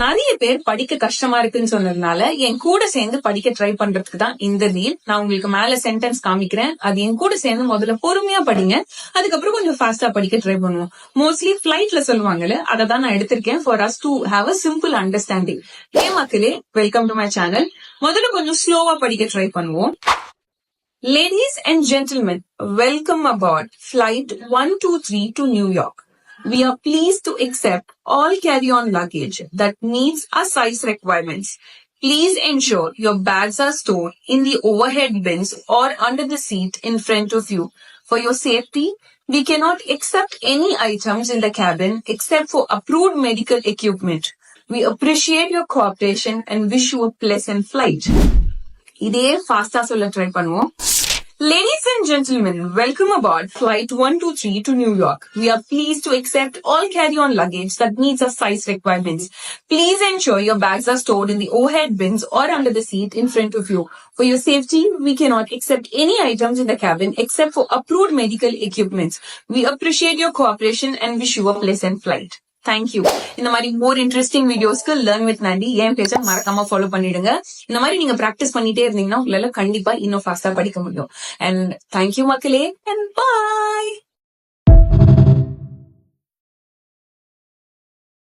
நிறைய பேர் படிக்க கஷ்டமா இருக்குன்னு சொன்னதுனால என் கூட சேர்ந்து படிக்க ட்ரை பண்றதுக்கு தான் இந்த ரீல். நான் உங்களுக்கு மேல சென்டென்ஸ் காமிக்கிறேன், அது என் கூட சேர்ந்து முதல்ல பொறுமையா படிங்க, அதுக்கப்புறம் கொஞ்சம் ஃபாஸ்டா படிக்க ட்ரை பண்ணுவோம். மோஸ்ட்லி ஃபிளைட்ல சொல்லுவாங்கல்ல, அதை தான் நான் எடுத்திருக்கேன் for us to have a simple understanding. மக்களே, வெல்கம் டு மை சேனல். முதல்ல கொஞ்சம் ஸ்லோவா படிக்க ட்ரை பண்ணுவோம். Ladies and gentlemen, welcome aboard Flight 123 to New York. We are pleased to accept all carry-on luggage that meets our size requirements. Please ensure your bags are stored in the overhead bins or under the seat in front of you. For your safety, we cannot accept any items in the cabin except for approved medical equipment. We appreciate your cooperation and wish you a pleasant flight. இதே ஃபாஸ்டா சொல்ல try பண்ணுவோம். Ladies and gentlemen, welcome aboard Flight 123 to New York. We are pleased to accept all carry-on luggage that meets our size requirements. Please ensure your bags are stored in the overhead bins or under the seat in front of you. For your safety, we cannot accept any items in the cabin except for approved medical equipments. We appreciate your cooperation and wish you a pleasant flight. Thank you. இந்த மாதிரி மோர் interesting வீடியோஸ்க்கு learn with நாண்டி என் பேஜை மறக்காம follow பண்ணிடுங்க. இந்த மாதிரி நீங்க practice பண்ணிட்டே இருந்தீங்கன்னா உங்களால கண்டிப்பா இன்னும் ஃபாஸ்டா படிக்க முடியும். அண்ட் தேங்க்யூ மக்களே, அண்ட் பாய்.